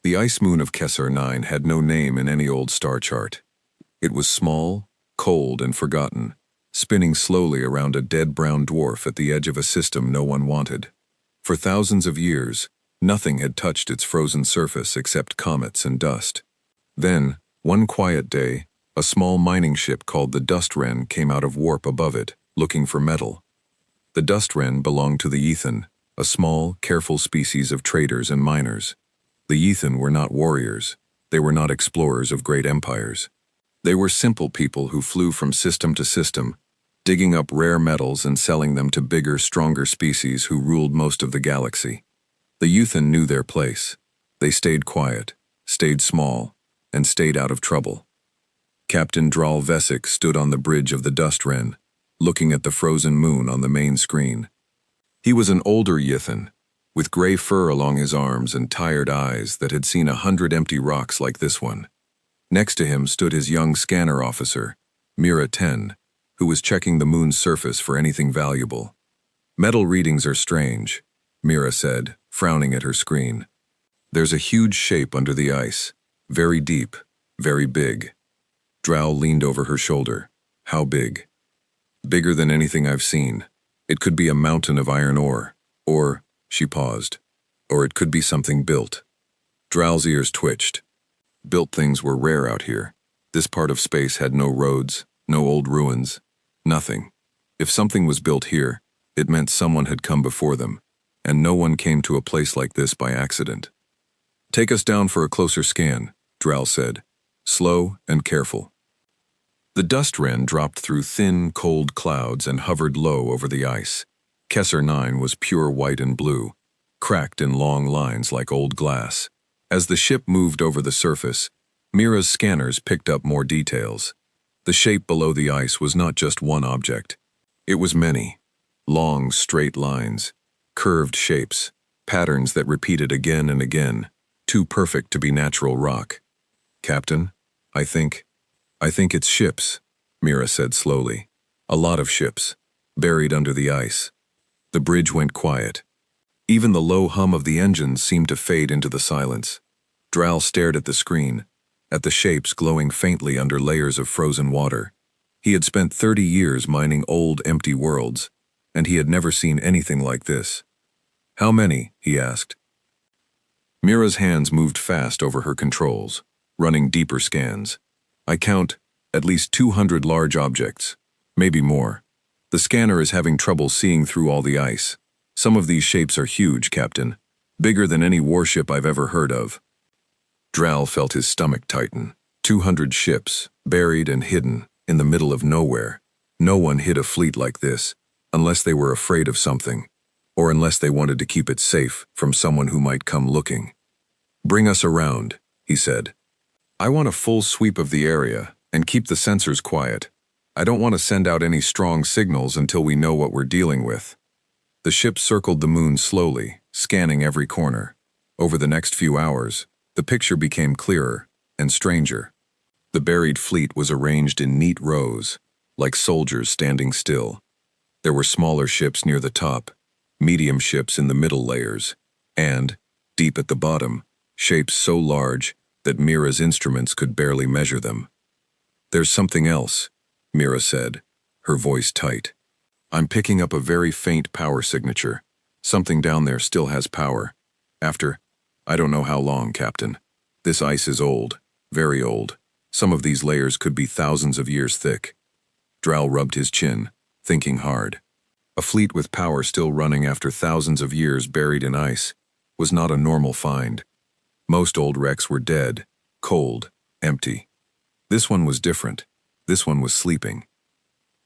The ice moon of Kessar 9 had no name in any old star chart. It was small, cold, and forgotten, spinning slowly around a dead brown dwarf at the edge of a system no one wanted. For thousands of years, nothing had touched its frozen surface except comets and dust. Then, one quiet day, a small mining ship called the Dust Wren came out of warp above it, looking for metal. The Dust Wren belonged to the Ethan, a small, careful species of traders and miners. The Ethan were not warriors. They were not explorers of great empires. They were simple people who flew from system to system, digging up rare metals and selling them to bigger, stronger species who ruled most of the galaxy. The Ethan knew their place. They stayed quiet, stayed small, and stayed out of trouble. Captain Dral Vesic stood on the bridge of the Dust Wren, looking at the frozen moon on the main screen. He was an older Yithan, with gray fur along his arms and tired eyes that had seen 100 empty rocks like this one. Next to him stood his young scanner officer, Mira 10, who was checking the moon's surface for anything valuable. "Metal readings are strange," Mira said, frowning at her screen. "There's a huge shape under the ice, very deep, very big." Drow leaned over her shoulder. "How big?" "Bigger than anything I've seen. It could be a mountain of iron ore, or," she paused, "or it could be something built." Drow's ears twitched. Built things were rare out here. This part of space had no roads, no old ruins, nothing. If something was built here, it meant someone had come before them, and no one came to a place like this by accident. "Take us down for a closer scan," Drow said, slow and careful. The Dust Wren dropped through thin, cold clouds and hovered low over the ice. Kessar 9 was pure white and blue, cracked in long lines like old glass. As the ship moved over the surface, Mira's scanners picked up more details. The shape below the ice was not just one object. It was many. Long, straight lines, curved shapes, patterns that repeated again and again, too perfect to be natural rock. "Captain, I think it's ships," Mira said slowly. "A lot of ships, buried under the ice." The bridge went quiet. Even the low hum of the engines seemed to fade into the silence. Drow stared at the screen, at the shapes glowing faintly under layers of frozen water. He had spent 30 years mining old, empty worlds, and he had never seen anything like this. "How many?" he asked. Mira's hands moved fast over her controls, running deeper scans. "I count at least 200 large objects, maybe more. The scanner is having trouble seeing through all the ice. Some of these shapes are huge, Captain, bigger than any warship I've ever heard of." Drow felt his stomach tighten. 200 ships, buried and hidden, in the middle of nowhere. No one hid a fleet like this, unless they were afraid of something, or unless they wanted to keep it safe from someone who might come looking. "Bring us around," he said. "I want a full sweep of the area, and keep the sensors quiet. I don't want to send out any strong signals until we know what we're dealing with." The ship circled the moon slowly, scanning every corner. Over the next few hours, the picture became clearer and stranger. The buried fleet was arranged in neat rows, like soldiers standing still. There were smaller ships near the top, medium ships in the middle layers, and, deep at the bottom, shapes so large that Mira's instruments could barely measure them. "There's something else," Mira said, her voice tight. "I'm picking up a very faint power signature. Something down there still has power. After, I don't know how long, Captain. This ice is old, very old. Some of these layers could be thousands of years thick." Drow rubbed his chin, thinking hard. A fleet with power still running after thousands of years buried in ice was not a normal find. Most old wrecks were dead, cold, empty. This one was different. This one was sleeping.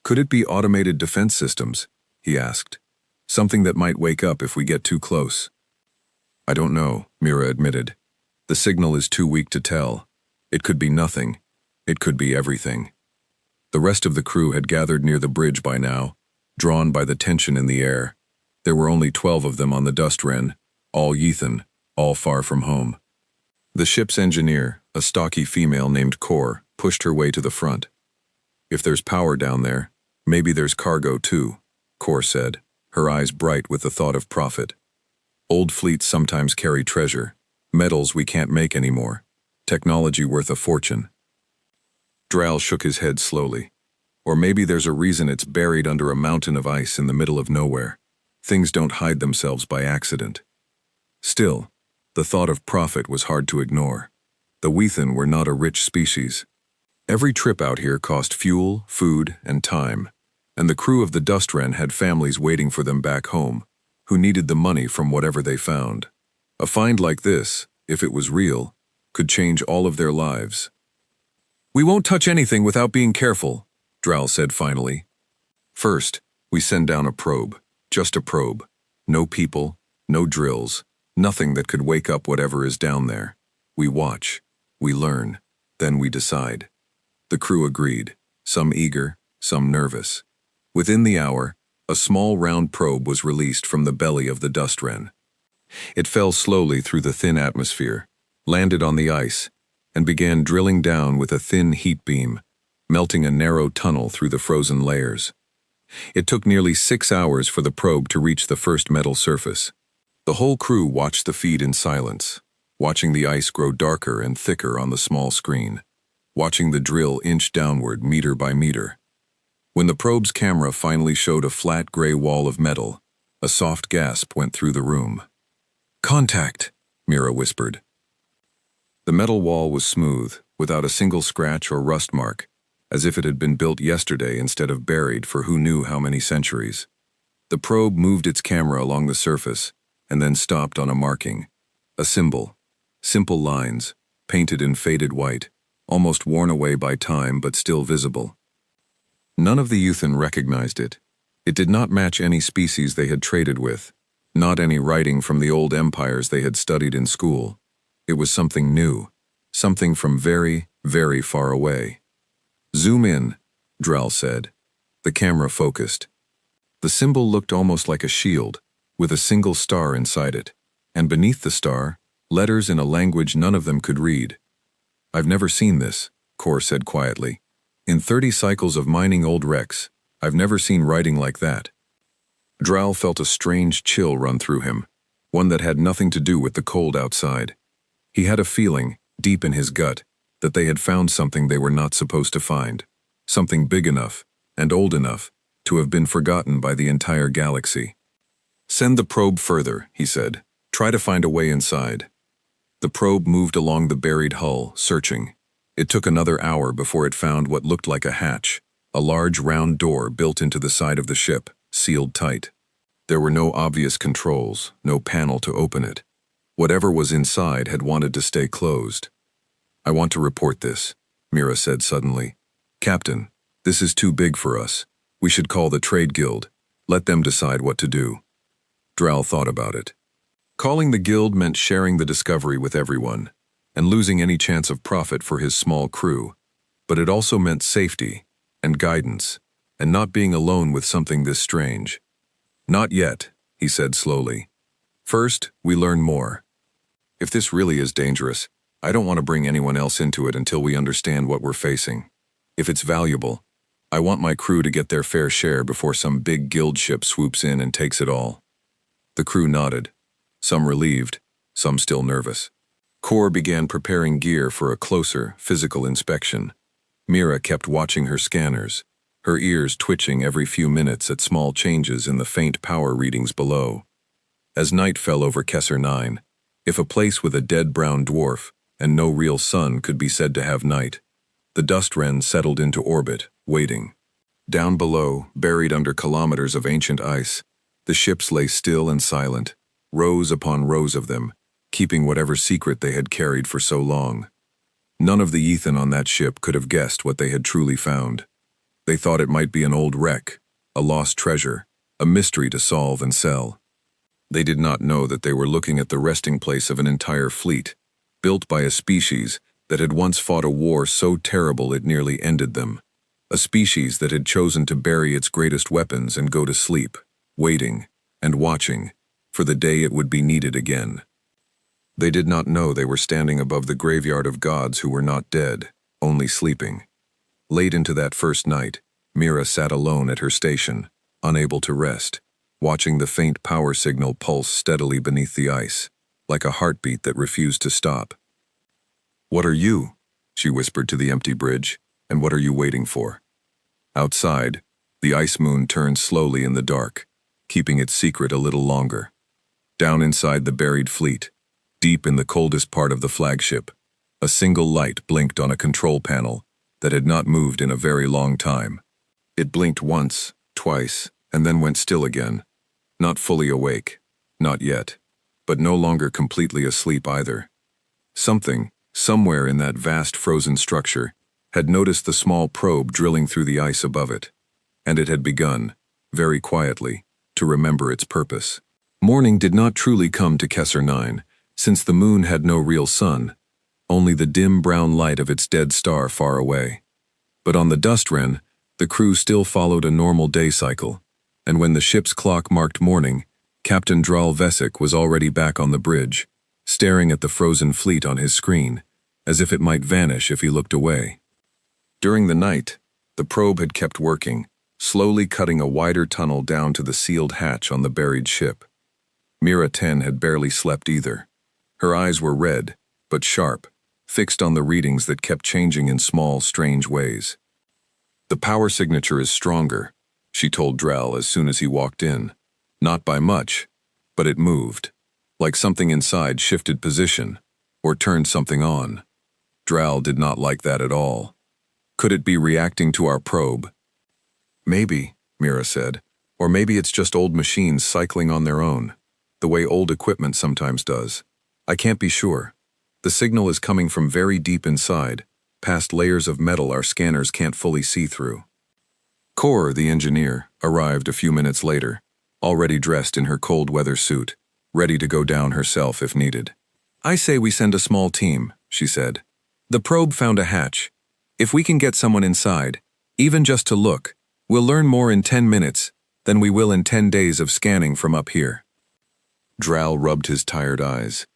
"Could it be automated defense systems?" he asked. "Something that might wake up if we get too close." "I don't know," Mira admitted. "The signal is too weak to tell. It could be nothing. It could be everything." The rest of the crew had gathered near the bridge by now, drawn by the tension in the air. There were only 12 of them on the Dust Wren, all Yithan, all far from home. The ship's engineer, a stocky female named Kor, pushed her way to the front. "If there's power down there, maybe there's cargo too," Kor said, her eyes bright with the thought of profit. "Old fleets sometimes carry treasure, Metals we can't make anymore. Technology worth a fortune. Drow shook his head slowly. Or maybe there's a reason it's buried under a mountain of ice in the middle of nowhere. Things don't hide themselves by accident. Still, the thought of profit was hard to ignore. The Weathen were not a rich species. Every trip out here cost fuel, food, and time, and the crew of the Dust Wren had families waiting for them back home, who needed the money from whatever they found. A find like this, if it was real, could change all of their lives. "We won't touch anything without being careful," Drow said finally. "First, we send down a probe. Just a probe. No people, no drills, nothing that could wake up whatever is down there. We watch, we learn, then we decide." The crew agreed, some eager, some nervous. Within the hour, a small round probe was released from the belly of the Dust Wren. It fell slowly through the thin atmosphere, landed on the ice, and began drilling down with a thin heat beam, melting a narrow tunnel through the frozen layers. It took nearly 6 hours for the probe to reach the first metal surface. The whole crew watched the feed in silence, watching the ice grow darker and thicker on the small screen, watching the drill inch downward meter by meter. When the probe's camera finally showed a flat gray wall of metal, a soft gasp went through the room. "Contact," Mira whispered. The metal wall was smooth, without a single scratch or rust mark, as if it had been built yesterday instead of buried for who knew how many centuries. The probe moved its camera along the surface, and then stopped on a marking. A symbol. Simple lines, painted in faded white, almost worn away by time but still visible. None of the Weathen recognized it. It did not match any species they had traded with, not any writing from the old empires they had studied in school. It was something new, something from very, very far away. "Zoom in," Drow said. The camera focused. The symbol looked almost like a shield, with a single star inside it, and beneath the star, letters in a language none of them could read. "I've never seen this," Kor said quietly. "In 30 cycles of mining old wrecks, I've never seen writing like that." Drow felt a strange chill run through him, one that had nothing to do with the cold outside. He had a feeling, deep in his gut, that they had found something they were not supposed to find, something big enough, and old enough, to have been forgotten by the entire galaxy. "Send the probe further," he said. "Try to find a way inside." The probe moved along the buried hull, searching. It took another hour before it found what looked like a hatch, a large round door built into the side of the ship, sealed tight. There were no obvious controls, no panel to open it. Whatever was inside had wanted to stay closed. "I want to report this," Mira said suddenly. "Captain, this is too big for us. We should call the Trade Guild. Let them decide what to do." Drow thought about it. Calling the guild meant sharing the discovery with everyone, and losing any chance of profit for his small crew, but it also meant safety, and guidance, and not being alone with something this strange. "Not yet," he said slowly. "First, we learn more. If this really is dangerous, I don't want to bring anyone else into it until we understand what we're facing. If it's valuable, I want my crew to get their fair share before some big guild ship swoops in and takes it all." The crew nodded, some relieved, some still nervous. Kor began preparing gear for a closer, physical inspection. Mira kept watching her scanners, her ears twitching every few minutes at small changes in the faint power readings below. As night fell over Kesser 9, if a place with a dead brown dwarf and no real sun could be said to have night, the Dust Wren settled into orbit, waiting. Down below, buried under kilometers of ancient ice, the ships lay still and silent, rows upon rows of them, keeping whatever secret they had carried for so long. None of the Weathen on that ship could have guessed what they had truly found. They thought it might be an old wreck, a lost treasure, a mystery to solve and sell. They did not know that they were looking at the resting place of an entire fleet, built by a species that had once fought a war so terrible it nearly ended them. A species that had chosen to bury its greatest weapons and go to sleep, waiting and watching for the day it would be needed again. They did not know they were standing above the graveyard of gods who were not dead, only sleeping. Late into that first night, Mira sat alone at her station, unable to rest, watching the faint power signal pulse steadily beneath the ice. like a heartbeat that refused to stop. "What are you?" she whispered to the empty bridge, "and what are you waiting for?" Outside, the ice moon turned slowly in the dark, keeping its secret a little longer. Down inside the buried fleet, deep in the coldest part of the flagship, a single light blinked on a control panel that had not moved in a very long time. It blinked once, twice, and then went still again. Not fully awake, not yet, but no longer completely asleep either. Something, somewhere in that vast frozen structure, had noticed the small probe drilling through the ice above it, and it had begun, very quietly, to remember its purpose. Morning did not truly come to Kessler 9, since the moon had no real sun, only the dim brown light of its dead star far away. But on the dust wren, the crew still followed a normal day cycle, and when the ship's clock marked morning, Captain Dral Vesic was already back on the bridge, staring at the frozen fleet on his screen, as if it might vanish if he looked away. During the night, the probe had kept working, slowly cutting a wider tunnel down to the sealed hatch on the buried ship. Mira 10 had barely slept either. Her eyes were red, but sharp, fixed on the readings that kept changing in small, strange ways. "The power signature is stronger," she told Dral as soon as he walked in. Not by much, but it moved, like something inside shifted position, or turned something on. Dral did not like that at all. Could it be reacting to our probe? "Maybe," Mira said, "or maybe it's just old machines cycling on their own, the way old equipment sometimes does. I can't be sure. The signal is coming from very deep inside, past layers of metal our scanners can't fully see through." Cor, the engineer, arrived a few minutes later, already dressed in her cold weather suit, ready to go down herself if needed. "I say we send a small team," she said. "The probe found a hatch. If we can get someone inside, even just to look, we'll learn more in 10 minutes than we will in 10 days of scanning from up here." Dral rubbed his tired eyes.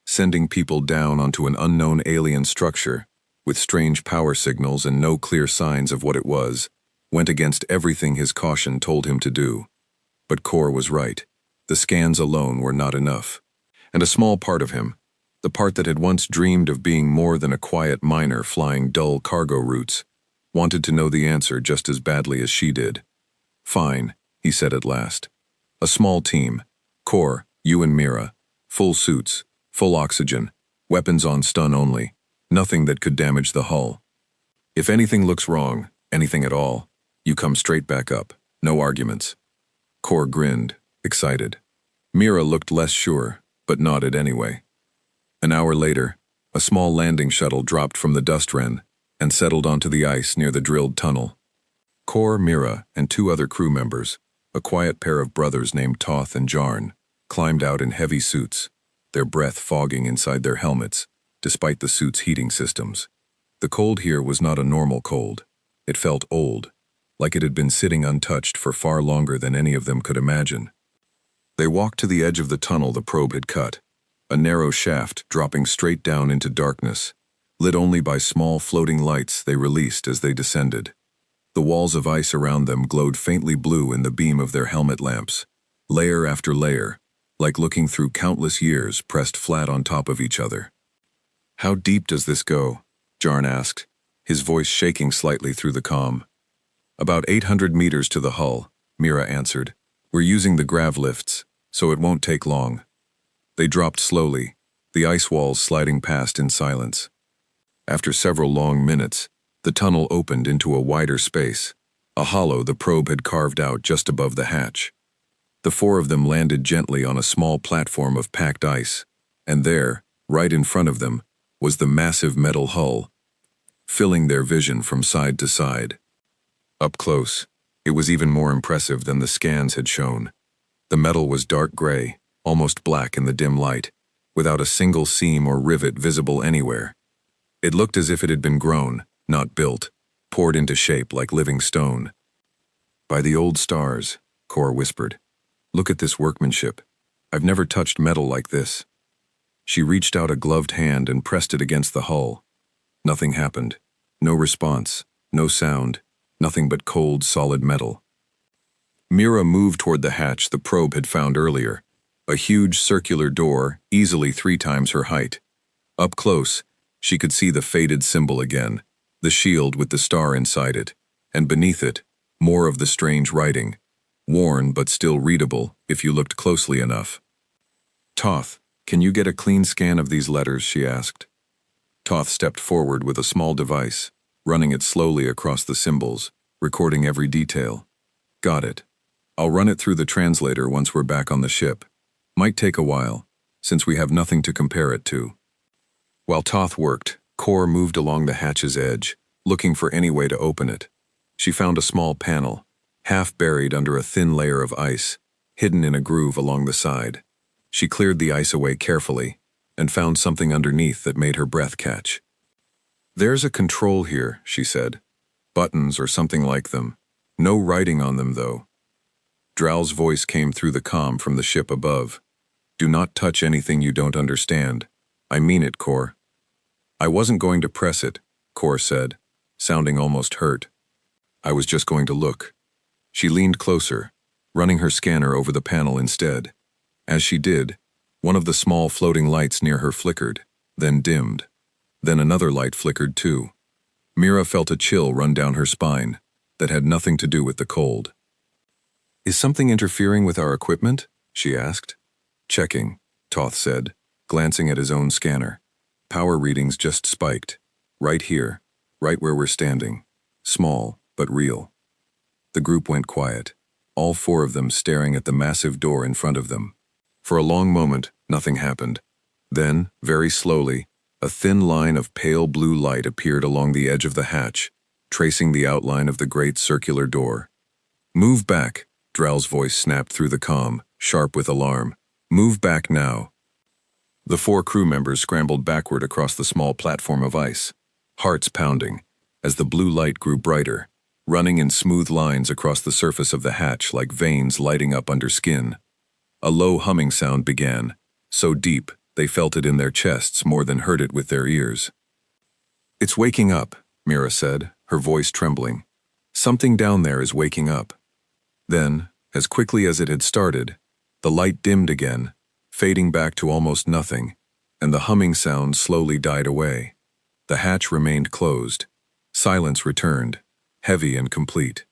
Sending people down onto an unknown alien structure, with strange power signals and no clear signs of what it was, went against everything his caution told him to do. But Cor was right. The scans alone were not enough. And a small part of him, the part that had once dreamed of being more than a quiet miner flying dull cargo routes, wanted to know the answer just as badly as she did. "Fine," he said at last. "A small team. Cor, you and Mira. Full suits, full oxygen, weapons on stun only, nothing that could damage the hull. If anything looks wrong, anything at all, you come straight back up, no arguments." Cor grinned, excited. Mira looked less sure, but nodded anyway. An hour later, a small landing shuttle dropped from the dust wren and settled onto the ice near the drilled tunnel. Cor, Mira, and 2 other crew members, a quiet pair of brothers named Toth and Jarn, climbed out in heavy suits, their breath fogging inside their helmets, despite the suit's heating systems. The cold here was not a normal cold. It felt old, like it had been sitting untouched for far longer than any of them could imagine. They walked to the edge of the tunnel the probe had cut, a narrow shaft dropping straight down into darkness, lit only by small floating lights they released as they descended. The walls of ice around them glowed faintly blue in the beam of their helmet lamps, layer after layer, like looking through countless years pressed flat on top of each other. "How deep does this go?" Jarn asked, his voice shaking slightly through the comm. "About 800 meters to the hull," Mira answered. "We're using the grav lifts, so it won't take long." They dropped slowly, the ice walls sliding past in silence. After several long minutes, the tunnel opened into a wider space, a hollow the probe had carved out just above the hatch. The 4 of them landed gently on a small platform of packed ice, and there, right in front of them, was the massive metal hull, filling their vision from side to side. Up close, it was even more impressive than the scans had shown. The metal was dark gray, almost black in the dim light, without a single seam or rivet visible anywhere. It looked as if it had been grown, not built, poured into shape like living stone. "By the old stars," Cor whispered. "Look at this workmanship. I've never touched metal like this." She reached out a gloved hand and pressed it against the hull. Nothing happened. No response, no sound, nothing but cold, solid metal. Mira moved toward the hatch the probe had found earlier, A huge circular door, easily 3 times her height. Up close, she could see the faded symbol again, the shield with the star inside it, and beneath it, more of the strange writing, worn but still readable if you looked closely enough. "Toth, can you get a clean scan of these letters?" she asked. Toth stepped forward with a small device, running it slowly across the symbols, recording every detail. "Got it. I'll run it through the translator once we're back on the ship. Might take a while, since we have nothing to compare it to." While Toth worked, Kor moved along the hatch's edge, looking for any way to open it. She found a small panel, half buried under a thin layer of ice, hidden in a groove along the side. She cleared the ice away carefully, and found something underneath that made her breath catch. "There's a control here," she said. "Buttons or something like them. No writing on them, though." Dral's voice came through the comm from the ship above. "Do not touch anything you don't understand. I mean it, Kor." "I wasn't going to press it," Kor said, sounding almost hurt. "I was just going to look." She leaned closer, running her scanner over the panel instead. As she did, one of the small floating lights near her flickered, then dimmed. Then another light flickered too. Mira felt a chill run down her spine that had nothing to do with the cold. "Is something interfering with our equipment?" she asked. "Checking," Toth said, glancing at his own scanner. "Power readings just spiked. Right here, right where we're standing. Small, but real." The group went quiet, all 4 of them staring at the massive door in front of them. For a long moment, nothing happened. Then, very slowly, a thin line of pale blue light appeared along the edge of the hatch, tracing the outline of the great circular door. "Move back," Dral's voice snapped through the comm, sharp with alarm. "Move back now." The 4 crew members scrambled backward across the small platform of ice, hearts pounding, as the blue light grew brighter, running in smooth lines across the surface of the hatch like veins lighting up under skin. A low humming sound began, so deep they felt it in their chests more than heard it with their ears. "It's waking up," Mira said, her voice trembling. "Something down there is waking up." Then, as quickly as it had started, the light dimmed again, fading back to almost nothing, and the humming sound slowly died away. The hatch remained closed. Silence returned, heavy and complete.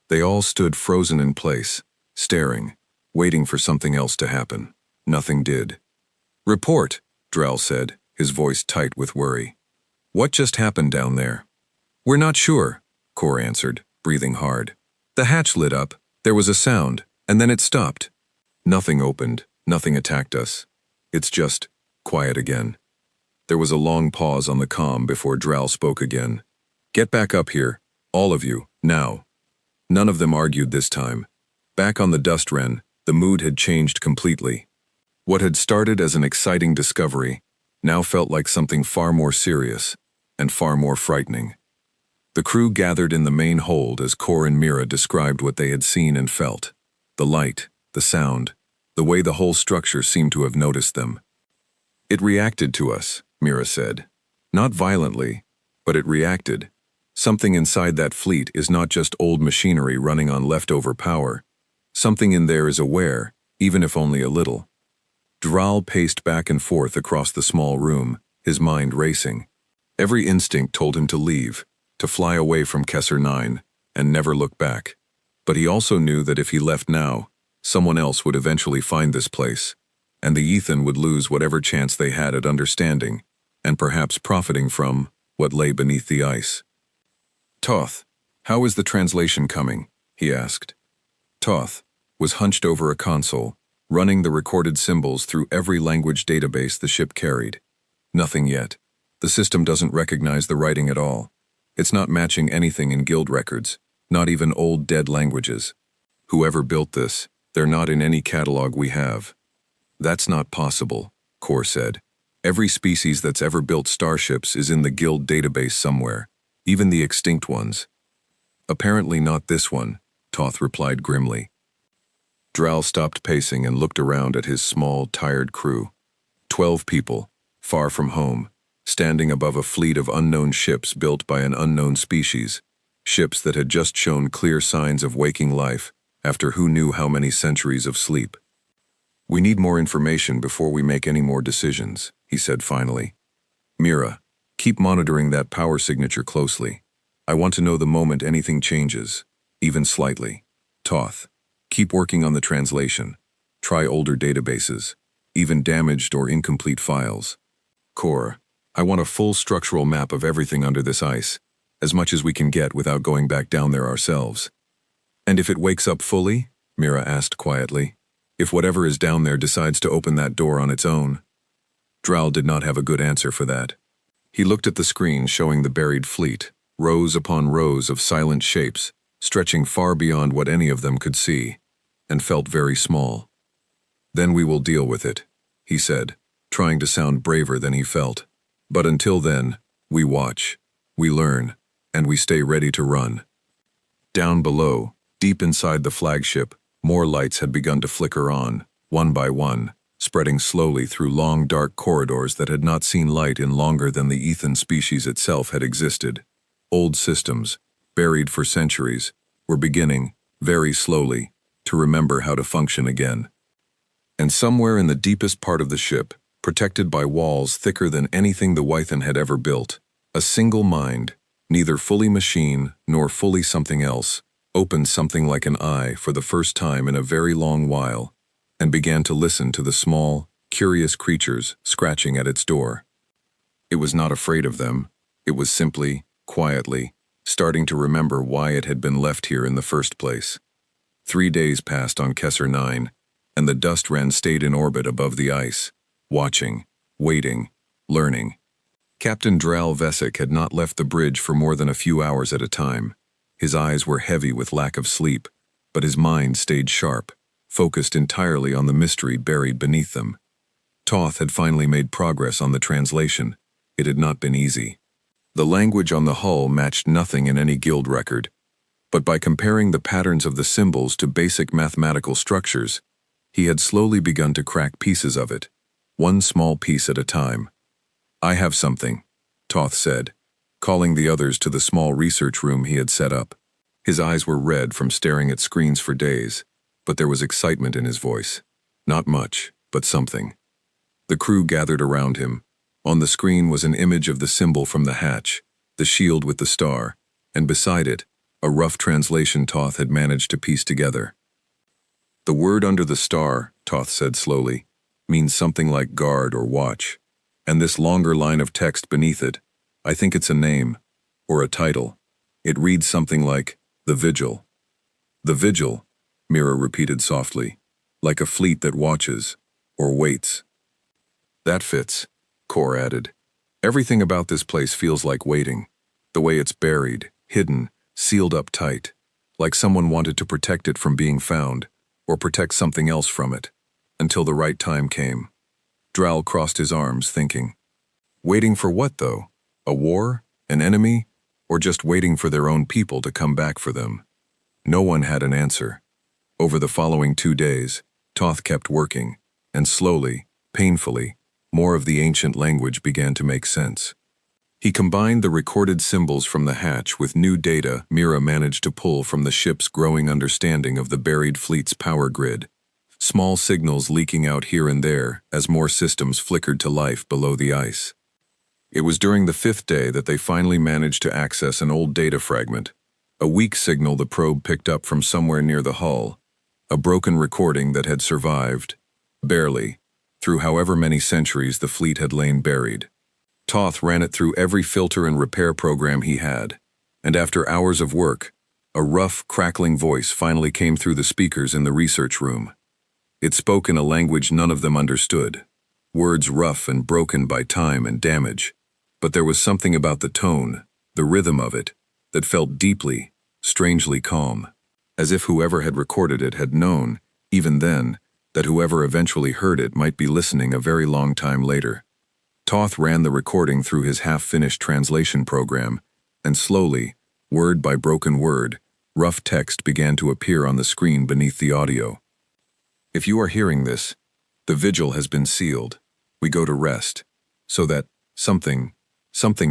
They all stood frozen in place, staring, waiting for something else to happen. Nothing did. "Report," Dral said, his voice tight with worry. "What just happened down there?" "We're not sure," Kor answered, breathing hard. "The hatch lit up, there was a sound, and then it stopped. Nothing opened, nothing attacked us. It's just quiet again." There was a long pause on the comm before Dral spoke again. "Get back up here, all of you, now." None of them argued this time. Back on the dust wren, the mood had changed completely. What had started as an exciting discovery now felt like something far more serious and far more frightening. The crew gathered in the main hold as Kor and Mira described what they had seen and felt. The light, the sound, the way the whole structure seemed to have noticed them. "It reacted to us," Mira said. "Not violently, but it reacted. Something inside that fleet is not just old machinery running on leftover power. Something in there is aware, even if only a little." Dral paced back and forth across the small room, his mind racing. Every instinct told him to leave, to fly away from Kessler 9, and never look back. But he also knew that if he left now, someone else would eventually find this place, and the Ethan would lose whatever chance they had at understanding, and perhaps profiting from what lay beneath the ice. "Toth, how is the translation coming?" he asked. Toth was hunched over a console, running the recorded symbols through every language database the ship carried. "Nothing yet. The system doesn't recognize the writing at all. It's not matching anything in guild records, not even old dead languages. Whoever built this, they're not in any catalog we have." "That's not possible," Kor said. "Every species that's ever built starships is in the guild database somewhere, even the extinct ones." "Apparently not this one," Toth replied grimly. Dral stopped pacing and looked around at his small, tired crew. 12 people, far from home, standing above a fleet of unknown ships built by an unknown species, ships that had just shown clear signs of waking life after who knew how many centuries of sleep. "We need more information before we make any more decisions," he said finally. "Mira, keep monitoring that power signature closely. I want to know the moment anything changes, even slightly. Toth, keep working on the translation. Try older databases, even damaged or incomplete files. Core, I want a full structural map of everything under this ice, as much as we can get without going back down there ourselves." "And if it wakes up fully?" Mira asked quietly. "If whatever is down there decides to open that door on its own?" Dral did not have a good answer for that. He looked at the screen showing the buried fleet, rows upon rows of silent shapes, stretching far beyond what any of them could see, and felt very small. "Then we will deal with it," he said, trying to sound braver than he felt. "But until then, we watch, we learn, and we stay ready to run." Down below, deep inside the flagship, more lights had begun to flicker on, one by one, spreading slowly through long dark corridors that had not seen light in longer than the Ethan species itself had existed. Old systems, buried for centuries, were beginning, very slowly, to remember how to function again. And somewhere in the deepest part of the ship, protected by walls thicker than anything the Wythan had ever built, a single mind, neither fully machine nor fully something else, opened something like an eye for the first time in a very long while, and began to listen to the small, curious creatures scratching at its door. It was not afraid of them. It was simply, quietly, starting to remember why it had been left here in the first place. 3 days passed on Kessler 9, and the dust wren stayed in orbit above the ice, watching, waiting, learning. Captain Dral Vesic had not left the bridge for more than a few hours at a time. His eyes were heavy with lack of sleep, but his mind stayed sharp, focused entirely on the mystery buried beneath them. Toth had finally made progress on the translation. It had not been easy. The language on the hull matched nothing in any guild record, but by comparing the patterns of the symbols to basic mathematical structures, he had slowly begun to crack pieces of it, one small piece at a time. "I have something," Toth said, calling the others to the small research room he had set up. His eyes were red from staring at screens for days, but there was excitement in his voice. Not much, but something. The crew gathered around him. On the screen was an image of the symbol from the hatch, the shield with the star, and beside it, a rough translation Toth had managed to piece together. "The word under the star," Toth said slowly, "means something like guard or watch, and this longer line of text beneath it, I think it's a name, or a title. It reads something like, The Vigil." "The Vigil," Mira repeated softly, "like a fleet that watches, or waits." "That fits," Core added. "Everything about this place feels like waiting. The way it's buried, hidden, sealed up tight, like someone wanted to protect it from being found, or protect something else from it, until the right time came." Dral crossed his arms, thinking. Waiting for what, though? A war? An enemy? Or just waiting for their own people to come back for them? No one had an answer. Over the following 2 days, Toth kept working, and slowly, painfully, more of the ancient language began to make sense. He combined the recorded symbols from the hatch with new data Mira managed to pull from the ship's growing understanding of the buried fleet's power grid, small signals leaking out here and there as more systems flickered to life below the ice. It was during the 5th day that they finally managed to access an old data fragment, a weak signal the probe picked up from somewhere near the hull, a broken recording that had survived, barely, through however many centuries the fleet had lain buried. Toth ran it through every filter and repair program he had, and after hours of work, a rough, crackling voice finally came through the speakers in the research room. It spoke in a language none of them understood, words rough and broken by time and damage, but there was something about the tone, the rhythm of it, that felt deeply, strangely calm, as if whoever had recorded it had known, even then, that whoever eventually heard it might be listening a very long time later. Toth ran the recording through his half-finished translation program, and slowly, word by broken word, rough text began to appear on the screen beneath the audio. "If you are hearing this, the vigil has been sealed. We go to rest, so that something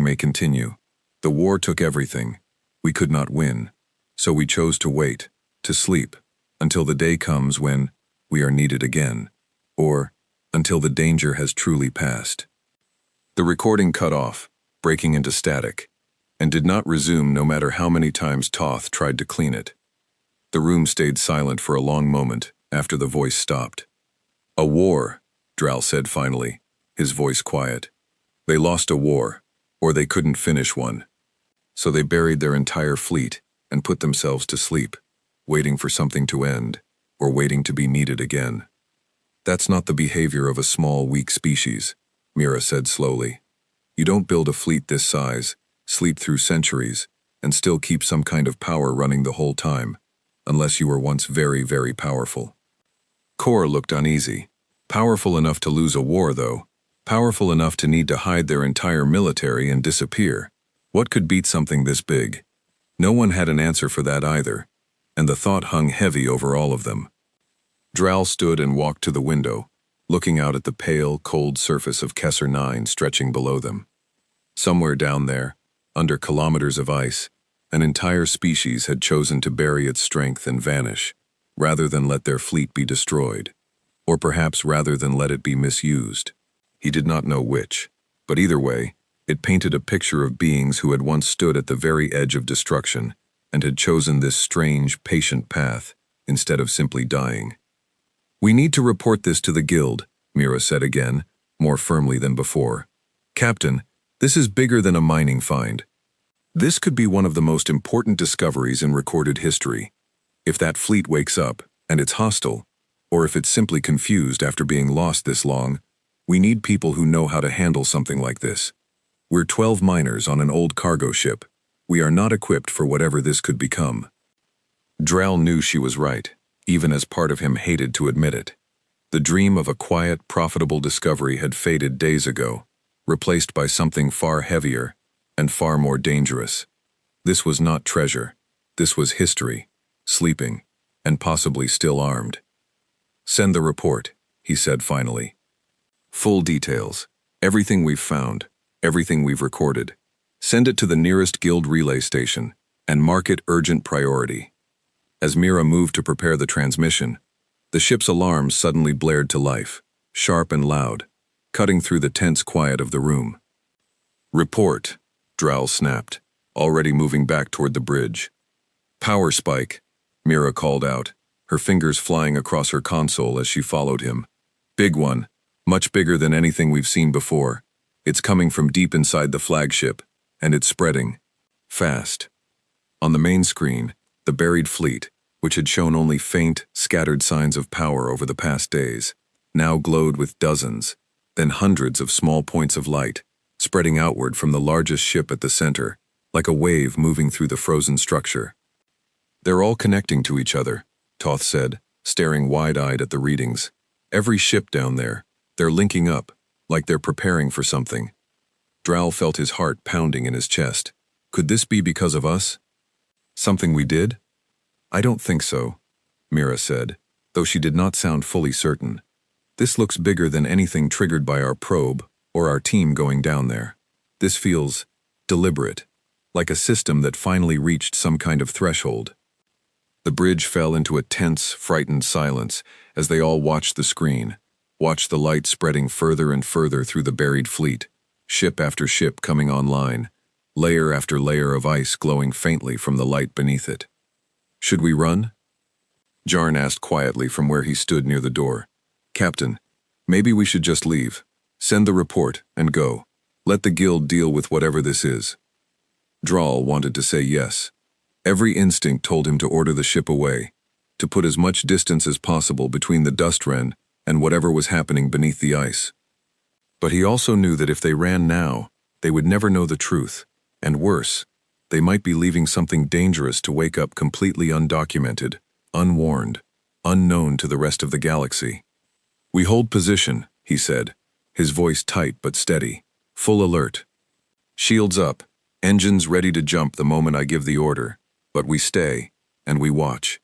may continue. The war took everything. We could not win, so we chose to wait, to sleep, until the day comes when we are needed again. or until the danger has truly passed. The recording cut off, breaking into static, and did not resume no matter how many times Toth tried to clean it. The room stayed silent for a long moment after the voice stopped. "A war," Dral said finally, his voice quiet. "They lost a war, or they couldn't finish one. So they buried their entire fleet and put themselves to sleep, waiting for something to end, or waiting to be needed again. That's not the behavior of a small, weak species," Mira said slowly. "You don't build a fleet this size, sleep through centuries, and still keep some kind of power running the whole time, unless you were once very, very powerful." Kor looked uneasy. Powerful enough to lose a war, though. Powerful enough to need to hide their entire military and disappear. What could beat something this big? No one had an answer for that either, and the thought hung heavy over all of them. Dral stood and walked to the window, looking out at the pale, cold surface of Kessar 9 stretching below them. Somewhere down there, under kilometers of ice, an entire species had chosen to bury its strength and vanish, rather than let their fleet be destroyed, or perhaps rather than let it be misused. He did not know which, but either way, it painted a picture of beings who had once stood at the very edge of destruction and had chosen this strange, patient path instead of simply dying. "We need to report this to the Guild," Mira said again, more firmly than before. "Captain, this is bigger than a mining find. This could be one of the most important discoveries in recorded history. If that fleet wakes up, and it's hostile, or if it's simply confused after being lost this long, we need people who know how to handle something like this. We're 12 miners on an old cargo ship. We are not equipped for whatever this could become." Dral knew she was right, even as part of him hated to admit it. The dream of a quiet, profitable discovery had faded days ago, replaced by something far heavier and far more dangerous. This was not treasure. This was history, sleeping, and possibly still armed. "Send the report," he said finally. "Full details. Everything we've found. Everything we've recorded. Send it to the nearest Guild relay station, and mark it urgent priority." As Mira moved to prepare the transmission, the ship's alarms suddenly blared to life, sharp and loud, cutting through the tense quiet of the room. "Report," Dral snapped, already moving back toward the bridge. "Power spike," Mira called out, her fingers flying across her console as she followed him. "Big one, much bigger than anything we've seen before. It's coming from deep inside the flagship, and it's spreading. Fast." On the main screen, the buried fleet, which had shown only faint, scattered signs of power over the past days, now glowed with dozens, then hundreds of small points of light, spreading outward from the largest ship at the center, like a wave moving through the frozen structure. "They're all connecting to each other," Toth said, staring wide-eyed at the readings. "Every ship down there, they're linking up, like they're preparing for something." Dral felt his heart pounding in his chest. Could this be because of us? Something we did? "I don't think so," Mira said, though she did not sound fully certain. "This looks bigger than anything triggered by our probe or our team going down there. This feels deliberate, like a system that finally reached some kind of threshold." The bridge fell into a tense, frightened silence as they all watched the screen, watched the light spreading further and further through the buried fleet, ship after ship coming online, layer after layer of ice glowing faintly from the light beneath it. "Should we run?" Jarn asked quietly from where he stood near the door. "Captain, maybe we should just leave. Send the report and go. Let the Guild deal with whatever this is." Dral wanted to say yes. Every instinct told him to order the ship away, to put as much distance as possible between the dust wren and whatever was happening beneath the ice. But he also knew that if they ran now, they would never know the truth, and worse, they might be leaving something dangerous to wake up completely undocumented, unwarned, unknown to the rest of the galaxy. "We hold position," he said, his voice tight but steady, full alert. "Shields up, engines ready to jump the moment I give the order, but we stay, and we watch.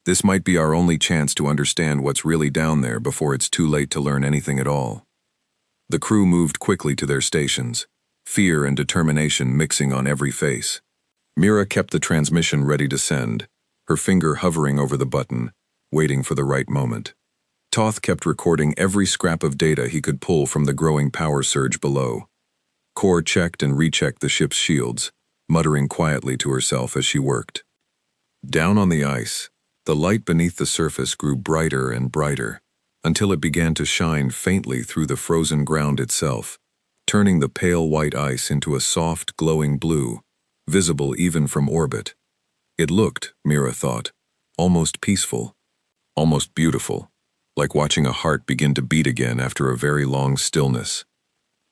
This might be our only chance to understand what's really down there before it's too late to learn anything at all." The crew moved quickly to their stations, fear and determination mixing on every face. Mira kept the transmission ready to send, her finger hovering over the button, waiting for the right moment. Toth kept recording every scrap of data he could pull from the growing power surge below. Kor checked and rechecked the ship's shields, muttering quietly to herself as she worked. Down on the ice, the light beneath the surface grew brighter and brighter, until it began to shine faintly through the frozen ground itself, turning the pale white ice into a soft, glowing blue, visible even from orbit. It looked, Mira thought, almost peaceful, almost beautiful, like watching a heart begin to beat again after a very long stillness.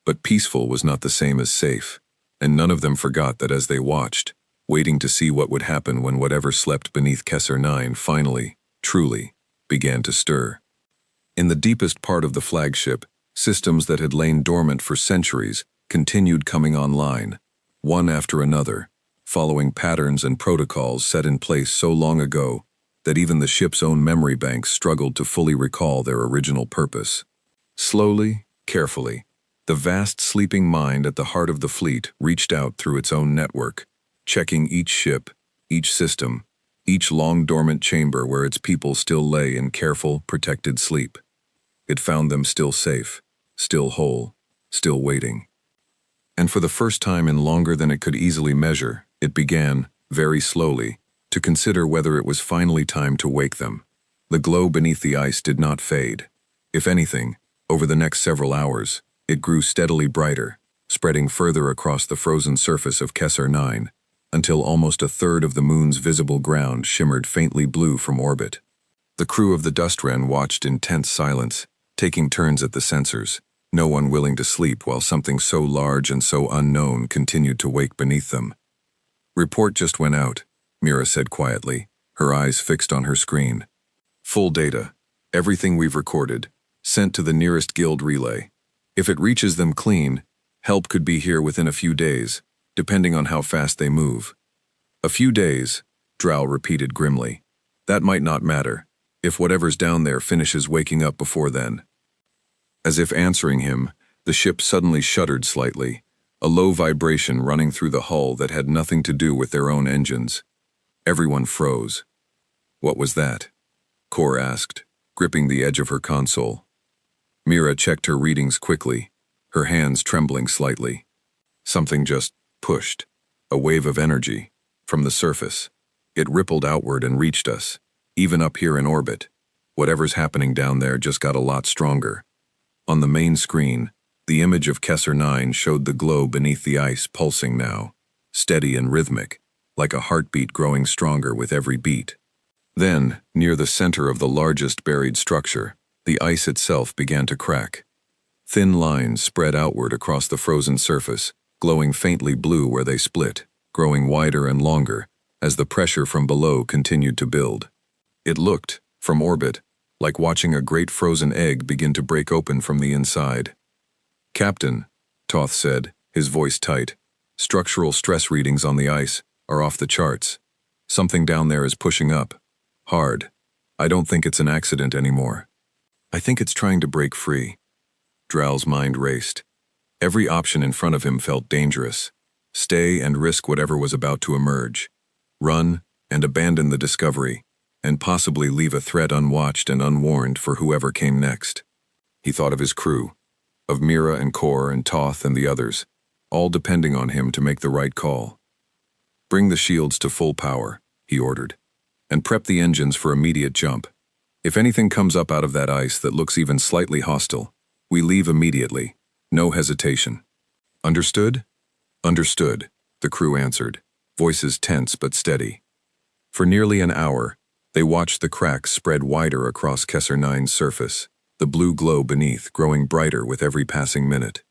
But peaceful was not the same as safe, and none of them forgot that as they watched, waiting to see what would happen when whatever slept beneath Kesser 9 finally, truly, began to stir. In the deepest part of the flagship, systems that had lain dormant for centuries continued coming online, one after another, following patterns and protocols set in place so long ago that even the ship's own memory banks struggled to fully recall their original purpose. Slowly, carefully, the vast sleeping mind at the heart of the fleet reached out through its own network, checking each ship, each system, each long-dormant chamber where its people still lay in careful, protected sleep. It found them still safe, still whole, still waiting. And for the first time in longer than it could easily measure, it began, very slowly, to consider whether it was finally time to wake them. The glow beneath the ice did not fade. If anything, over the next several hours, it grew steadily brighter, spreading further across the frozen surface of Kesser 9, until almost a third of the moon's visible ground shimmered faintly blue from orbit. The crew of the Dust Wren watched in tense silence, taking turns at the sensors, no one willing to sleep while something so large and so unknown continued to wake beneath them. "Report just went out," Mira said quietly, her eyes fixed on her screen. "Full data, everything we've recorded, sent to the nearest guild relay. If it reaches them clean, help could be here within a few days, depending on how fast they move." "A few days," Drow repeated grimly. "That might not matter, if whatever's down there finishes waking up before then." As if answering him, the ship suddenly shuddered slightly, a low vibration running through the hull that had nothing to do with their own engines. Everyone froze. "What was that?" Kor asked, gripping the edge of her console. Mira checked her readings quickly, her hands trembling slightly. Something just pushed, a wave of energy, from the surface. It rippled outward and reached us, even up here in orbit. Whatever's happening down there just got a lot stronger. On the main screen, the image of Kesser 9 showed the glow beneath the ice pulsing now, steady and rhythmic, like a heartbeat growing stronger with every beat. Then, near the center of the largest buried structure, the ice itself began to crack. Thin lines spread outward across the frozen surface, glowing faintly blue where they split, growing wider and longer, as the pressure from below continued to build. It looked, from orbit, like watching a great frozen egg begin to break open from the inside. "Captain," Toth said, his voice tight, "structural stress readings on the ice are off the charts. Something down there is pushing up. Hard. I don't think it's an accident anymore. I think it's trying to break free." Drow's mind raced. Every option in front of him felt dangerous. Stay and risk whatever was about to emerge. Run and abandon the discovery, and possibly leave a threat unwatched and unwarned for whoever came next. He thought of his crew, of Mira and Kor and Toth and the others, all depending on him to make the right call. "Bring the shields to full power," he ordered, "and prep the engines for immediate jump. If anything comes up out of that ice that looks even slightly hostile, we leave immediately, no hesitation." "Understood?" "Understood," the crew answered, voices tense but steady. For nearly an hour, they watched the cracks spread wider across Kesser 9's surface, the blue glow beneath growing brighter with every passing minute.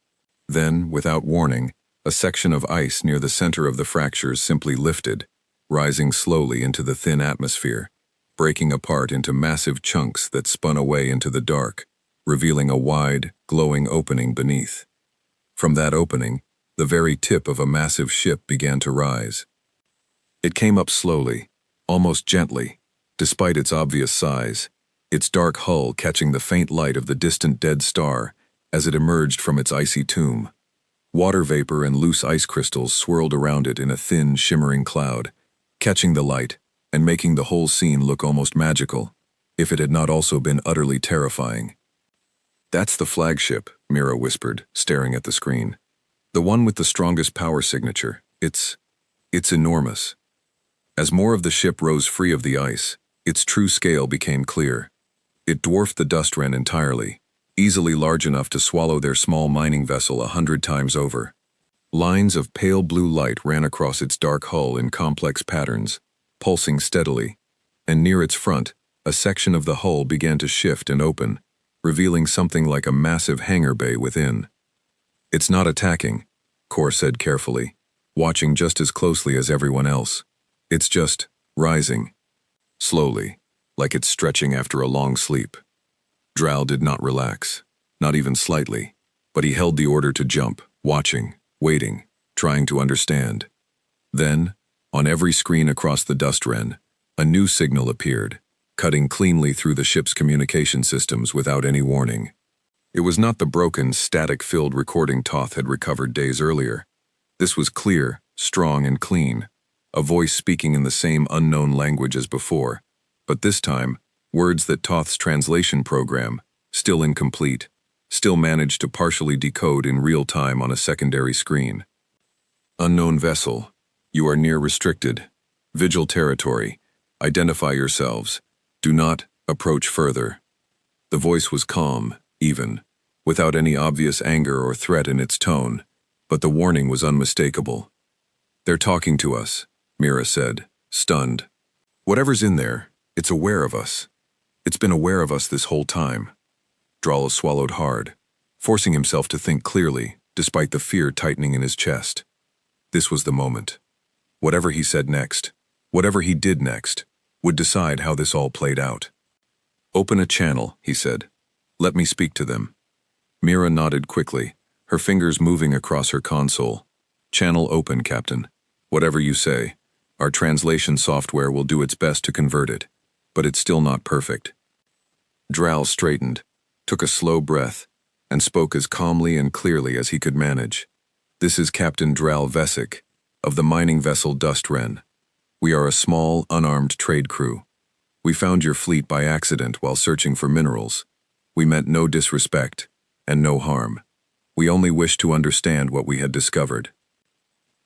Then, without warning, a section of ice near the center of the fractures simply lifted, rising slowly into the thin atmosphere, breaking apart into massive chunks that spun away into the dark, revealing a wide, glowing opening beneath. From that opening, the very tip of a massive ship began to rise. It came up slowly, almost gently, despite its obvious size, its dark hull catching the faint light of the distant dead star as it emerged from its icy tomb. Water vapor and loose ice crystals swirled around it in a thin, shimmering cloud, catching the light and making the whole scene look almost magical. if it had not also been utterly terrifying. "That's the flagship," Mira whispered, staring at the screen. "The one with the strongest power signature. It's enormous." As more of the ship rose free of the ice, its true scale became clear. It dwarfed the dust wren entirely, easily large enough to swallow their small mining vessel 100 times over. Lines of pale blue light ran across its dark hull in complex patterns, pulsing steadily, and near its front, a section of the hull began to shift and open, revealing something like a massive hangar bay within. "It's not attacking," Kor said carefully, watching just as closely as everyone else. "It's just rising. Slowly, like it's stretching after a long sleep." Drow did not relax, not even slightly, but he held the order to jump, watching, waiting, trying to understand. Then, on every screen across the dust wren, a new signal appeared, cutting cleanly through the ship's communication systems without any warning. It was not the broken, static-filled recording Toth had recovered days earlier. This was clear, strong, and clean, a voice speaking in the same unknown language as before, but this time, words that Toth's translation program, still incomplete, still managed to partially decode in real time on a secondary screen. "Unknown vessel. You are near restricted. Vigil territory. Identify yourselves. Do not approach further." The voice was calm, even, without any obvious anger or threat in its tone, but the warning was unmistakable. "They're talking to us," Mira said, stunned. "Whatever's in there, it's aware of us. It's been aware of us this whole time." Drala swallowed hard, forcing himself to think clearly, despite the fear tightening in his chest. This was the moment. Whatever he said next, whatever he did next, would decide how this all played out. "Open a channel," he said. "Let me speak to them." Mira nodded quickly, her fingers moving across her console. "Channel open, Captain. Whatever you say. Our translation software will do its best to convert it, but it's still not perfect." Drow straightened, took a slow breath, and spoke as calmly and clearly as he could manage. "This is Captain Dral Vesic, of the mining vessel Dust Wren. We are a small, unarmed trade crew. We found your fleet by accident while searching for minerals. We meant no disrespect, and no harm. We only wished to understand what we had discovered."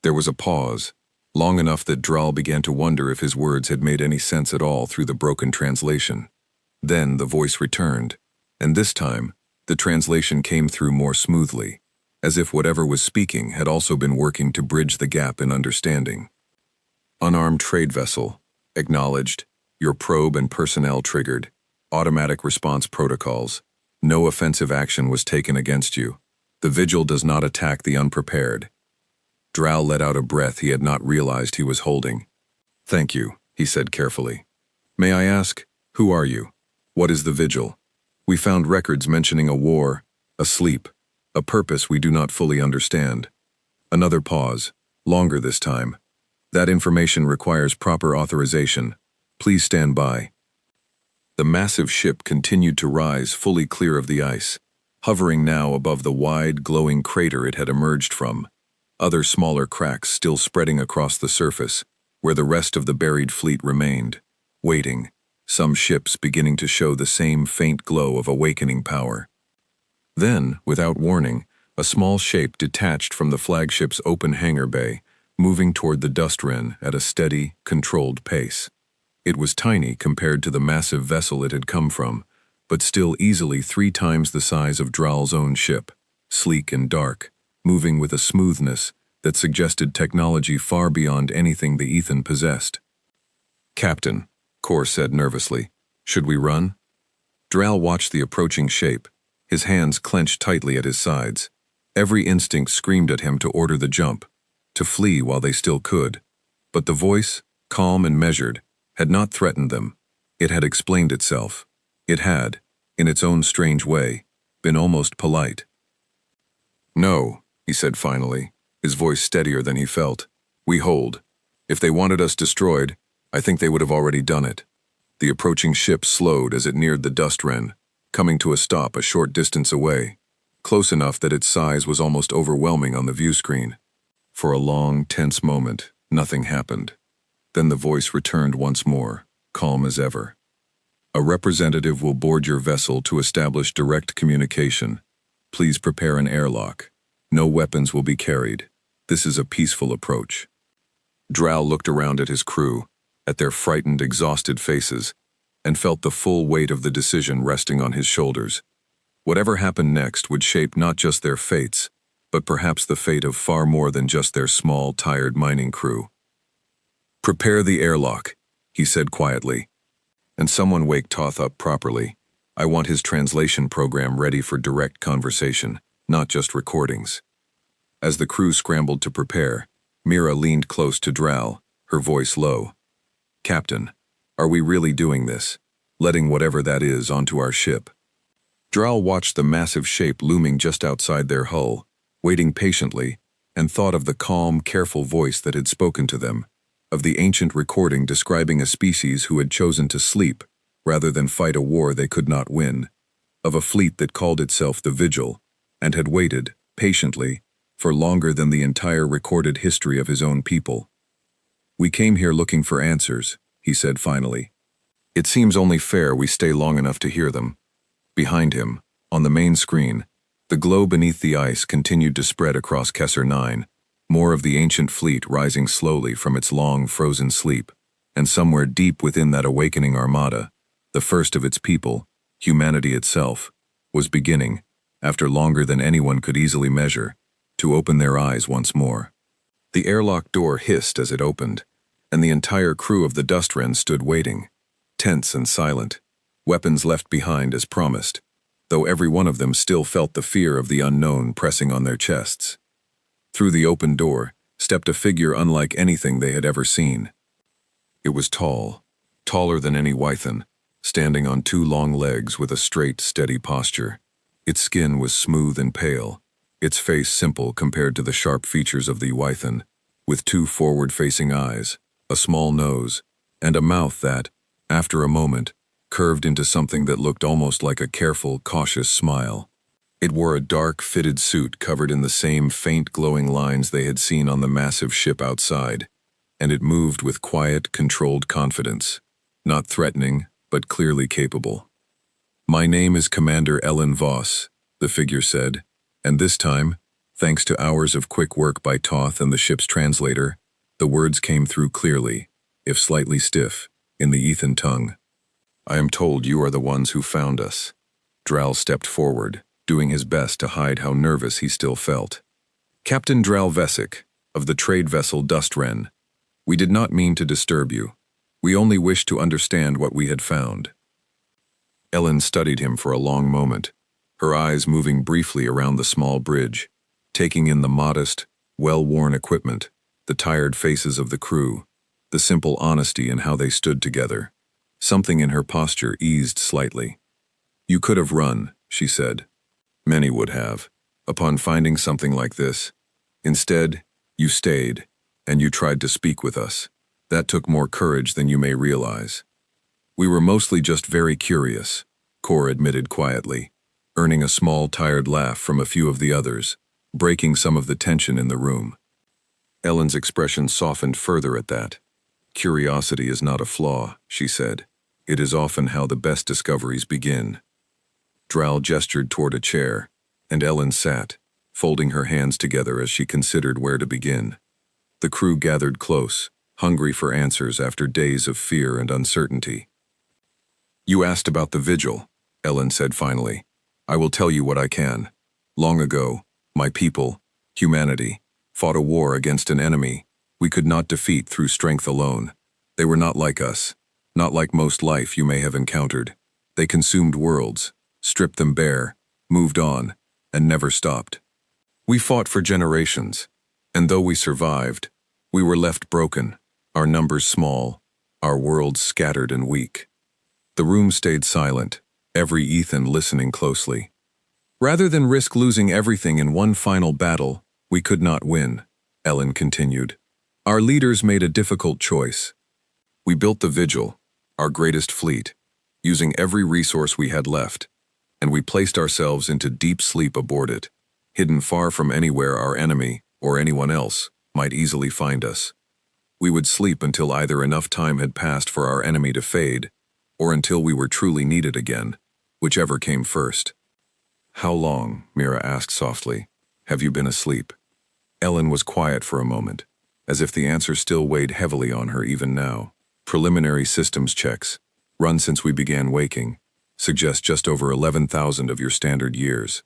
There was a pause, long enough that Dral began to wonder if his words had made any sense at all through the broken translation. Then the voice returned, and this time, the translation came through more smoothly, as if whatever was speaking had also been working to bridge the gap in understanding. "Unarmed trade vessel. Acknowledged. Your probe and personnel triggered. Automatic response protocols. No offensive action was taken against you. The Vigil does not attack the unprepared." Drow let out a breath he had not realized he was holding. "Thank you," he said carefully. "May I ask, who are you? What is the Vigil? We found records mentioning a war, a sleep, a purpose we do not fully understand." Another pause, longer this time. "That information requires proper authorization. Please stand by." The massive ship continued to rise fully clear of the ice, hovering now above the wide, glowing crater it had emerged from, other smaller cracks still spreading across the surface, where the rest of the buried fleet remained, waiting, some ships beginning to show the same faint glow of awakening power. Then, without warning, a small shape detached from the flagship's open hangar bay, moving toward the dust wren at a steady, controlled pace. It was tiny compared to the massive vessel it had come from, but still easily 3 times the size of Dral's own ship, sleek and dark, moving with a smoothness that suggested technology far beyond anything the Ethan possessed. "Captain," Kor said nervously, "should we run?" Dral watched the approaching shape, his hands clenched tightly at his sides. Every instinct screamed at him to order the jump, to flee while they still could. But the voice, calm and measured, had not threatened them. It had explained itself. It had, in its own strange way, been almost polite. "No," he said finally, his voice steadier than he felt. "We hold. If they wanted us destroyed, I think they would have already done it." The approaching ship slowed as it neared the dust wren, coming to a stop a short distance away, close enough that its size was almost overwhelming on the view screen. For a long, tense moment, nothing happened. Then the voice returned once more, calm as ever. A representative will board your vessel to establish direct communication. Please prepare an airlock. No weapons will be carried. This is a peaceful approach." Drow looked around at his crew, at their frightened, exhausted faces, and felt the full weight of the decision resting on his shoulders. Whatever happened next would shape not just their fates, but perhaps the fate of far more than just their small, tired mining crew. "Prepare the airlock," he said quietly. "And someone wake Toth up properly. I want his translation program ready for direct conversation, not just recordings." As the crew scrambled to prepare, Mira leaned close to Drow, her voice low. "Captain, are we really doing this? Letting whatever that is onto our ship?" Drow watched the massive shape looming just outside their hull, waiting patiently, and thought of the calm, careful voice that had spoken to them, of the ancient recording describing a species who had chosen to sleep rather than fight a war they could not win, of a fleet that called itself the Vigil, and had waited, patiently, for longer than the entire recorded history of his own people. "We came here looking for answers," he said finally. "It seems only fair we stay long enough to hear them." Behind him, on the main screen, the glow beneath the ice continued to spread across Kesser 9, more of the ancient fleet rising slowly from its long, frozen sleep, and somewhere deep within that awakening armada, the first of its people, humanity itself, was beginning, after longer than anyone could easily measure, to open their eyes once more. The airlock door hissed as it opened, and the entire crew of the Dust Wren stood waiting, tense and silent, weapons left behind as promised, though every one of them still felt the fear of the unknown pressing on their chests. Through the open door stepped a figure unlike anything they had ever seen. It was tall, taller than any Wythan, standing on two long legs with a straight, steady posture. Its skin was smooth and pale, its face simple compared to the sharp features of the Wythan, with two forward-facing eyes, a small nose, and a mouth that, after a moment, curved into something that looked almost like a careful, cautious smile. It wore a dark, fitted suit covered in the same faint, glowing lines they had seen on the massive ship outside, and it moved with quiet, controlled confidence, not threatening, but clearly capable. "My name is Commander Ellen Voss," the figure said, and this time, thanks to hours of quick work by Toth and the ship's translator, the words came through clearly, if slightly stiff, in the Ethan tongue. "I am told you are the ones who found us." Drow stepped forward, doing his best to hide how nervous he still felt. "Captain Drow Vesic, of the trade vessel Dust Wren. We did not mean to disturb you. We only wished to understand what we had found." Ellen studied him for a long moment, her eyes moving briefly around the small bridge, taking in the modest, well-worn equipment, the tired faces of the crew, the simple honesty in how they stood together. Something in her posture eased slightly. "You could have run," she said. "Many would have, upon finding something like this. Instead, you stayed, and you tried to speak with us. That took more courage than you may realize." "We were mostly just very curious," Kor admitted quietly, earning a small, tired laugh from a few of the others, breaking some of the tension in the room. Ellen's expression softened further at that. "Curiosity is not a flaw," she said. "It is often how the best discoveries begin." Drow gestured toward a chair, and Ellen sat, folding her hands together as she considered where to begin. The crew gathered close, hungry for answers after days of fear and uncertainty. "You asked about the Vigil," Ellen said finally. "I will tell you what I can. Long ago, my people, humanity, fought a war against an enemy we could not defeat through strength alone. They were not like us, not like most life you may have encountered. They consumed worlds, stripped them bare, moved on, and never stopped. We fought for generations, and though we survived, we were left broken, our numbers small, our worlds scattered and weak." The room stayed silent, every Ethan listening closely. "Rather than risk losing everything in one final battle we could not win," Ellen continued, "our leaders made a difficult choice. We built the Vigil, our greatest fleet, using every resource we had left, and we placed ourselves into deep sleep aboard it, hidden far from anywhere our enemy, or anyone else, might easily find us. We would sleep until either enough time had passed for our enemy to fade, or until we were truly needed again, whichever came first. How long, Mira asked softly, have you been asleep? Ellen was quiet for a moment, as if the answer still weighed heavily on her even now. Preliminary systems checks, run since we began waking, suggest just over 11,000 of your standard years.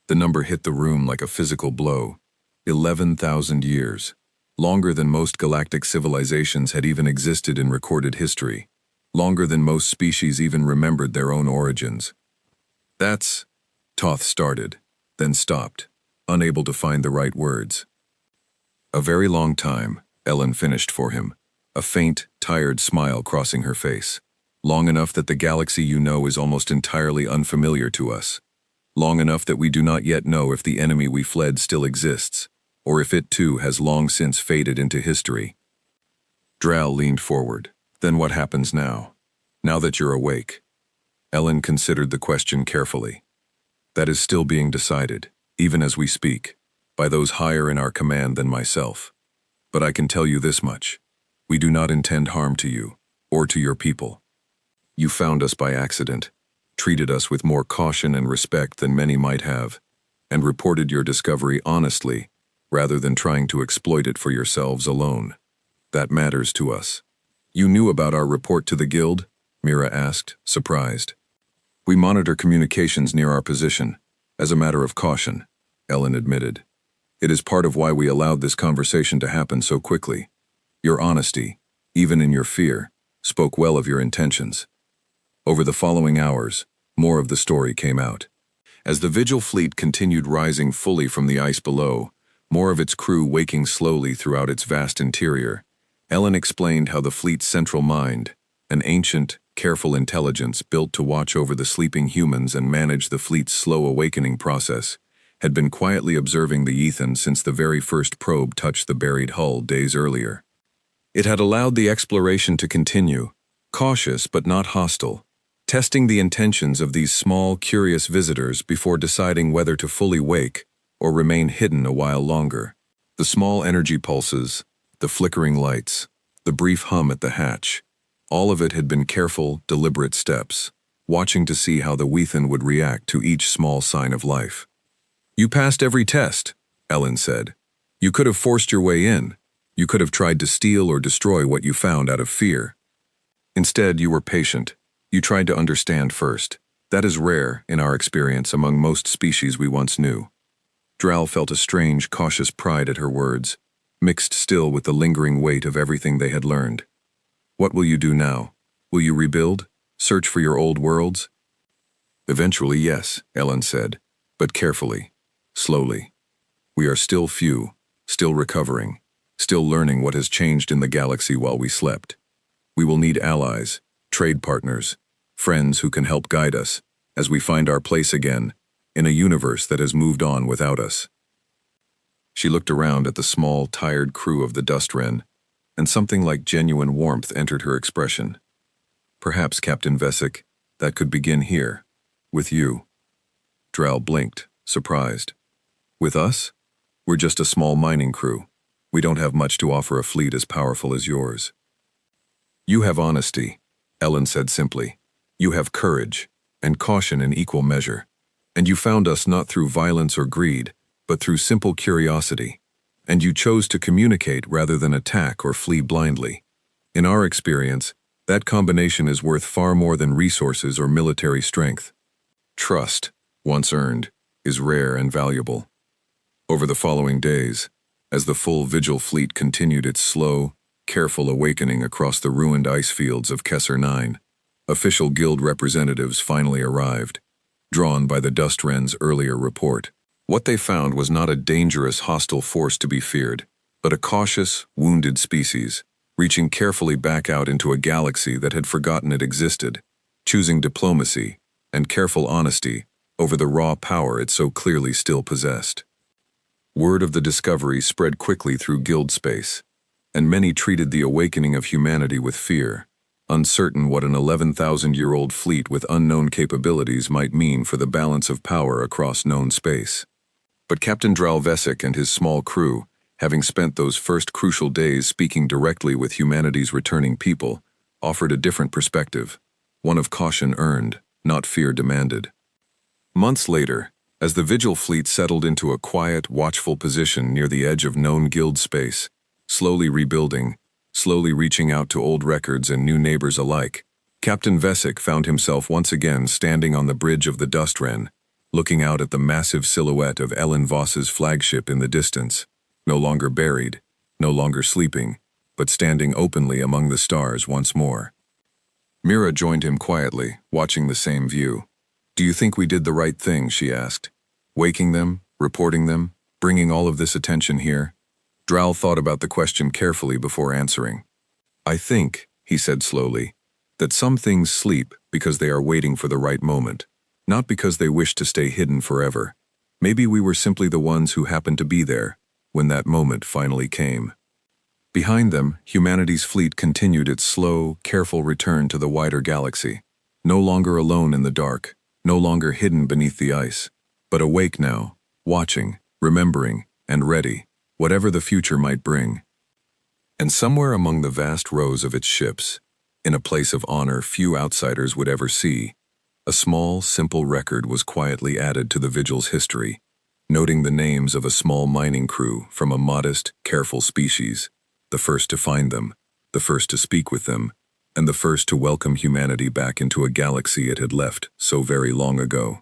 The number hit the room like a physical blow. 11,000 years. Longer than most galactic civilizations had even existed in recorded history. Longer than most species even remembered their own origins. That's... Toth started, then stopped, unable to find the right words. A very long time, Ellen finished for him, a faint, tired smile crossing her face. Long enough that the galaxy you know is almost entirely unfamiliar to us. Long enough that we do not yet know if the enemy we fled still exists, or if it too has long since faded into history. Dral leaned forward. Then what happens now? Now that you're awake? Ellen considered the question carefully. That is still being decided, even as we speak, by those higher in our command than myself. But I can tell you this much. We do not intend harm to you, or to your people. You found us by accident, treated us with more caution and respect than many might have, and reported your discovery honestly, rather than trying to exploit it for yourselves alone. That matters to us. You knew about our report to the Guild? Mira asked, surprised. We monitor communications near our position, as a matter of caution, Ellen admitted. It is part of why we allowed this conversation to happen so quickly. Your honesty, even in your fear, spoke well of your intentions. Over the following hours, more of the story came out. As the Vigil fleet continued rising fully from the ice below, more of its crew waking slowly throughout its vast interior, Ellen explained how the fleet's central mind, an ancient, careful intelligence built to watch over the sleeping humans and manage the fleet's slow awakening process, had been quietly observing the Ethan since the very first probe touched the buried hull days earlier. It had allowed the exploration to continue, cautious but not hostile, testing the intentions of these small, curious visitors before deciding whether to fully wake or remain hidden a while longer. The small energy pulses, the flickering lights, the brief hum at the hatch, all of it had been careful, deliberate steps, watching to see how the Weathen would react to each small sign of life. You passed every test, Ellen said. You could have forced your way in. You could have tried to steal or destroy what you found out of fear. Instead, you were patient. You tried to understand first. That is rare, in our experience, among most species we once knew. Dral felt a strange, cautious pride at her words, mixed still with the lingering weight of everything they had learned. What will you do now? Will you rebuild? Search for your old worlds? Eventually, yes, Ellen said, but carefully, slowly. We are still few, still recovering, still learning what has changed in the galaxy while we slept. We will need allies, trade partners, friends who can help guide us as we find our place again in a universe that has moved on without us. She looked around at the small, tired crew of the Dust Wren, and something like genuine warmth entered her expression. Perhaps, Captain Vesic, that could begin here, with you. Dral blinked, surprised. With us? We're just a small mining crew. We don't have much to offer a fleet as powerful as yours. You have honesty, Ellen said simply. You have courage, and caution in equal measure. And you found us not through violence or greed, but through simple curiosity. And you chose to communicate rather than attack or flee blindly. In our experience, that combination is worth far more than resources or military strength. Trust, once earned, is rare and valuable. Over the following days, as the full Vigil fleet continued its slow, careful awakening across the ruined ice fields of Kessar 9, official guild representatives finally arrived, drawn by the Dust Wren's earlier report. What they found was not a dangerous, hostile force to be feared, but a cautious, wounded species, reaching carefully back out into a galaxy that had forgotten it existed, choosing diplomacy and careful honesty over the raw power it so clearly still possessed. Word of the discovery spread quickly through guild space, and many treated the awakening of humanity with fear, uncertain what an 11,000-year-old fleet with unknown capabilities might mean for the balance of power across known space. But Captain Dral Vesic and his small crew, having spent those first crucial days speaking directly with humanity's returning people, offered a different perspective. one of caution earned, not fear demanded. Months later, as the Vigil fleet settled into a quiet, watchful position near the edge of known guild space, slowly rebuilding, slowly reaching out to old records and new neighbors alike, Captain Vesic found himself once again standing on the bridge of the Dust Wren, looking out at the massive silhouette of Ellen Voss's flagship in the distance, no longer buried, no longer sleeping, but standing openly among the stars once more. Mira joined him quietly, watching the same view. "Do you think we did the right thing?" she asked. "Waking them, reporting them, bringing all of this attention here?" Drow thought about the question carefully before answering. "I think," he said slowly, "that some things sleep because they are waiting for the right moment, not because they wish to stay hidden forever. Maybe we were simply the ones who happened to be there when that moment finally came." Behind them, humanity's fleet continued its slow, careful return to the wider galaxy, no longer alone in the dark, no longer hidden beneath the ice, but awake now, watching, remembering, and ready, whatever the future might bring. And somewhere among the vast rows of its ships, in a place of honor few outsiders would ever see, a small, simple record was quietly added to the Vigil's history, noting the names of a small mining crew from a modest, careful species, the first to find them, the first to speak with them, and the first to welcome humanity back into a galaxy it had left so very long ago.